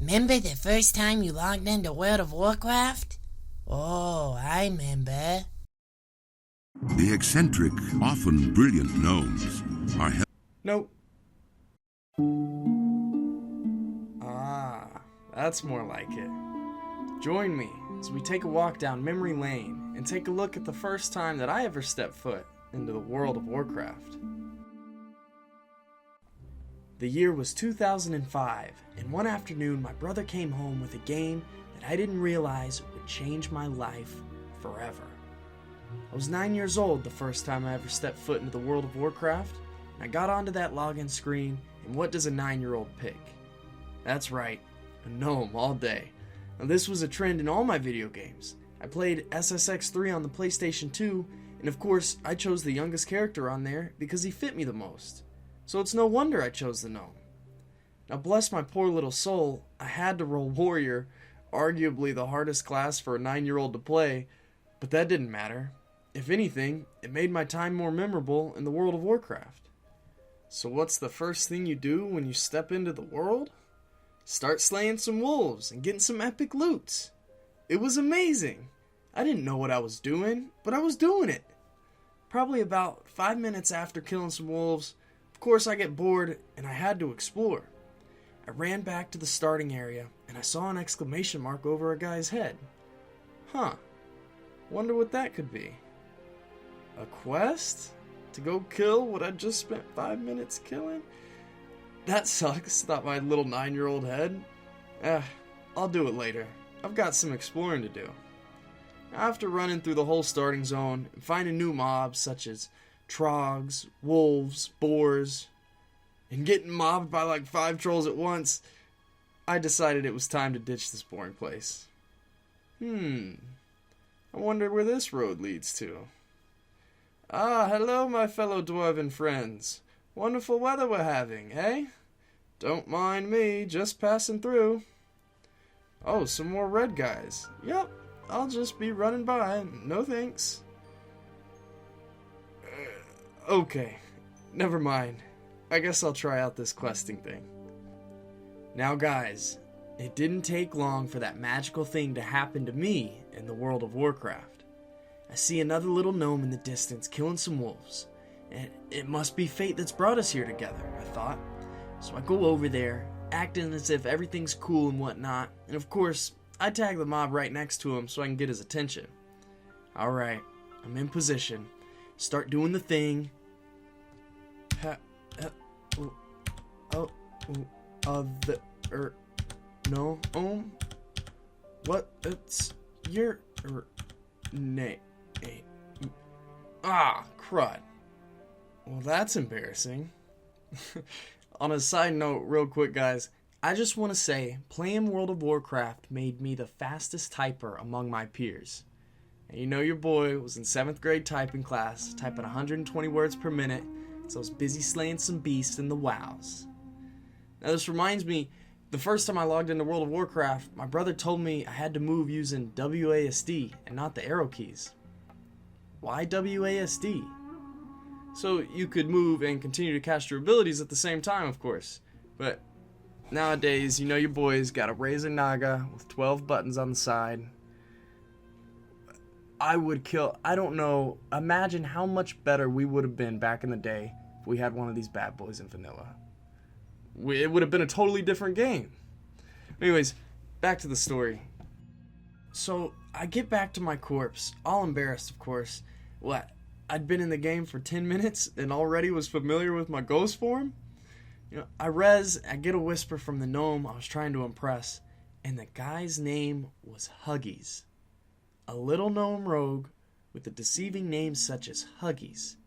Remember the first time you logged into World of Warcraft? Oh, I remember. The eccentric, often brilliant gnomes are held. Nope. That's more like it. Join me as we take a walk down memory lane and take a look at the first time that I ever stepped foot into the world of Warcraft. The year was 2005, and one afternoon my brother came home with a game that I didn't realize would change my life forever. I was 9 years old the first time I ever stepped foot into the world of Warcraft, and I got onto that login screen, and what does a 9-year-old pick? That's right, a gnome all day. Now this was a trend in all my video games. I played SSX3 on the PlayStation 2, and of course I chose the youngest character on there because he fit me the most. So it's no wonder I chose the gnome. Now bless my poor little soul, I had to roll warrior, arguably the hardest class for a 9-year-old to play, but that didn't matter. If anything, it made my time more memorable in the world of Warcraft. So what's the first thing you do when you step into the world? Start slaying some wolves and getting some epic loots. It was amazing. I didn't know what I was doing, but I was doing it. Probably about 5 minutes after killing some wolves, of course I get bored and I had to explore. I ran back to the starting area and I saw an exclamation mark over a guy's head. Huh. Wonder what that could be. A quest? To go kill what I just spent 5 minutes killing? That sucks, thought my little 9-year-old head. I'll do it later. I've got some exploring to do. After running through the whole starting zone and finding new mobs such as trogs, wolves, boars, and getting mobbed by like 5 trolls at once, I decided it was time to ditch this boring place. I wonder where this road leads to. Hello my fellow dwarven friends. Wonderful weather we're having, eh? Don't mind me, just passing through. Oh, some more red guys. Yep, I'll just be running by. No thanks. Okay, never mind. I guess I'll try out this questing thing. Now guys, it didn't take long for that magical thing to happen to me in the world of Warcraft. I see another little gnome in the distance killing some wolves. It must be fate that's brought us here together, I thought. So I go over there, acting as if everything's cool and whatnot, and of course, I tag the mob right next to him so I can get his attention. Alright, I'm in position. Start doing the thing. No, what? It's your name. Crud. Well, that's embarrassing. On a side note, real quick, guys, I just want to say, playing World of Warcraft made me the fastest typer among my peers. And you know your boy was in 7th grade typing class, typing 120 words per minute, so I was busy slaying some beasts in the WoWs. Now this reminds me, the first time I logged into World of Warcraft, my brother told me I had to move using WASD and not the arrow keys. Why WASD? So you could move and continue to cast your abilities at the same time, of course. But nowadays, you know your boy's got a Razer Naga with 12 buttons on the side. I don't know, imagine how much better we would have been back in the day if we had one of these bad boys in vanilla. It would have been a totally different game. Anyways, back to the story. So I get back to my corpse, all embarrassed, of course. What? I'd been in the game for 10 minutes and already was familiar with my ghost form? You know, I get a whisper from the gnome I was trying to impress, and the guy's name was Huggies. A little gnome rogue with a deceiving name such as Huggies,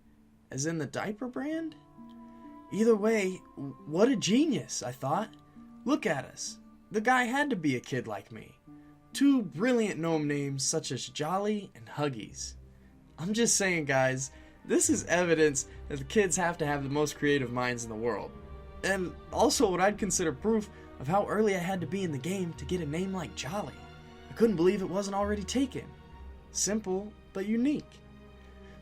as in the diaper brand? Either way, what a genius, I thought. Look at us. The guy had to be a kid like me. 2 brilliant gnome names such as Jolly and Huggies. I'm just saying, guys, this is evidence that the kids have to have the most creative minds in the world. And also what I'd consider proof of how early I had to be in the game to get a name like Jolly. I couldn't believe it wasn't already taken. Simple, but unique.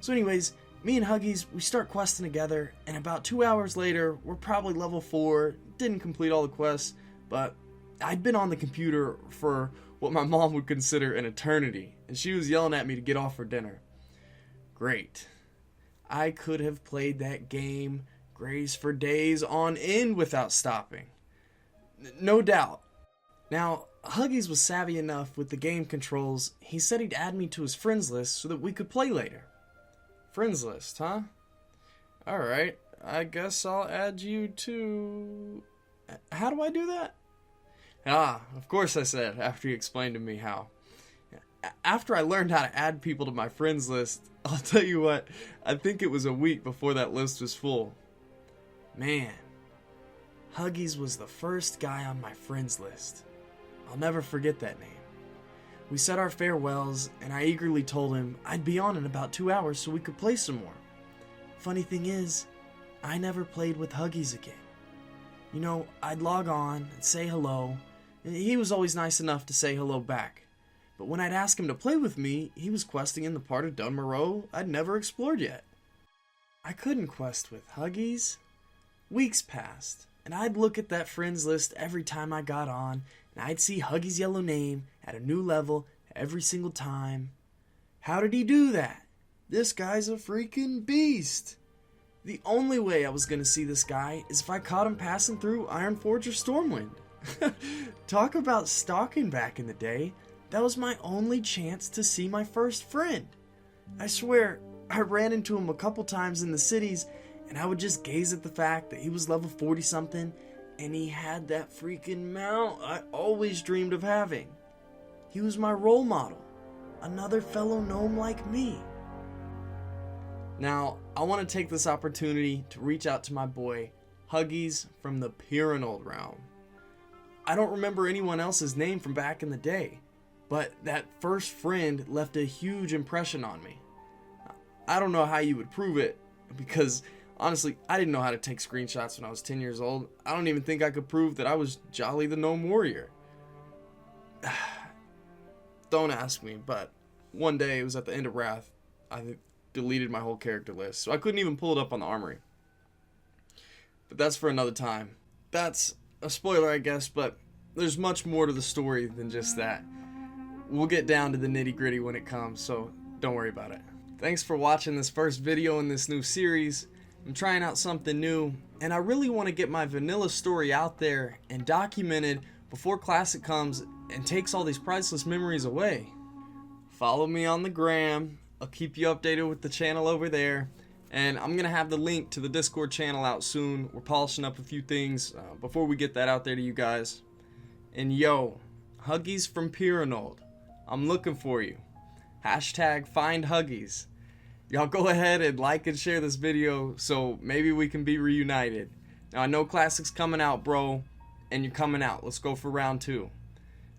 So anyways, me and Huggies, we start questing together, and about 2 hours later, we're probably level 4, didn't complete all the quests, but I'd been on the computer for what my mom would consider an eternity, and she was yelling at me to get off for dinner. Great. I could have played that game Graysfordays on end without stopping. No doubt. Now, Huggies was savvy enough with the game controls, he said he'd add me to his friends list so that we could play later. Friends list, huh? Alright, I guess I'll add you to... How do I do that? Of course I said, after he explained to me how. After I learned how to add people to my friends list, I'll tell you what, I think it was a week before that list was full. Man, Huggies was the first guy on my friends list. I'll never forget that name. We said our farewells, and I eagerly told him I'd be on in about 2 hours so we could play some more. Funny thing is, I never played with Huggies again. You know, I'd log on and say hello, and he was always nice enough to say hello back. But when I'd ask him to play with me, he was questing in the part of Dunmoreau I'd never explored yet. I couldn't quest with Huggies. Weeks passed, and I'd look at that friends list every time I got on, and I'd see Huggies' yellow name at a new level every single time. How did he do that? This guy's a freaking beast. The only way I was going to see this guy is if I caught him passing through Ironforge or Stormwind. Talk about stalking back in the day. That was my only chance to see my first friend. I swear, I ran into him a couple times in the cities, and I would just gaze at the fact that he was level 40-something, and he had that freaking mount I always dreamed of having. He was my role model. Another fellow gnome like me. Now, I want to take this opportunity to reach out to my boy, Huggies from the Pyreneed realm. I don't remember anyone else's name from back in the day, but that first friend left a huge impression on me. I don't know how you would prove it, because honestly, I didn't know how to take screenshots when I was 10 years old. I don't even think I could prove that I was Jolly the Gnome Warrior. Don't ask me, but one day, it was at the end of Wrath, I deleted my whole character list, so I couldn't even pull it up on the armory. But that's for another time. That's a spoiler, I guess, but there's much more to the story than just that. We'll get down to the nitty-gritty when it comes, so don't worry about it. Thanks for watching this first video in this new series. I'm trying out something new, and I really want to get my vanilla story out there and documented before Classic comes and takes all these priceless memories away. Follow me on the gram. I'll keep you updated with the channel over there, and I'm gonna have the link to the Discord channel out soon. We're polishing up a few things before we get that out there to you guys. And yo, Huggies from Pyreneed, I'm looking for you. Hashtag find Huggies. Y'all go ahead and like and share this video so maybe we can be reunited. Now I know Classic's coming out, bro, and you're coming out. Let's go for round 2.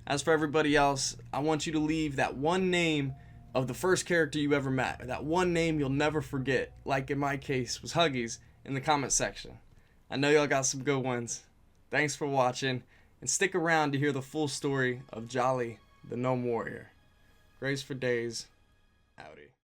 As for everybody else, I want you to leave that one name of the first character you ever met, or that one name you'll never forget, like in my case was Huggies, in the comment section. I know y'all got some good ones. Thanks for watching, and stick around to hear the full story of Jolly the Gnome Warrior. Graysfordays, howdy.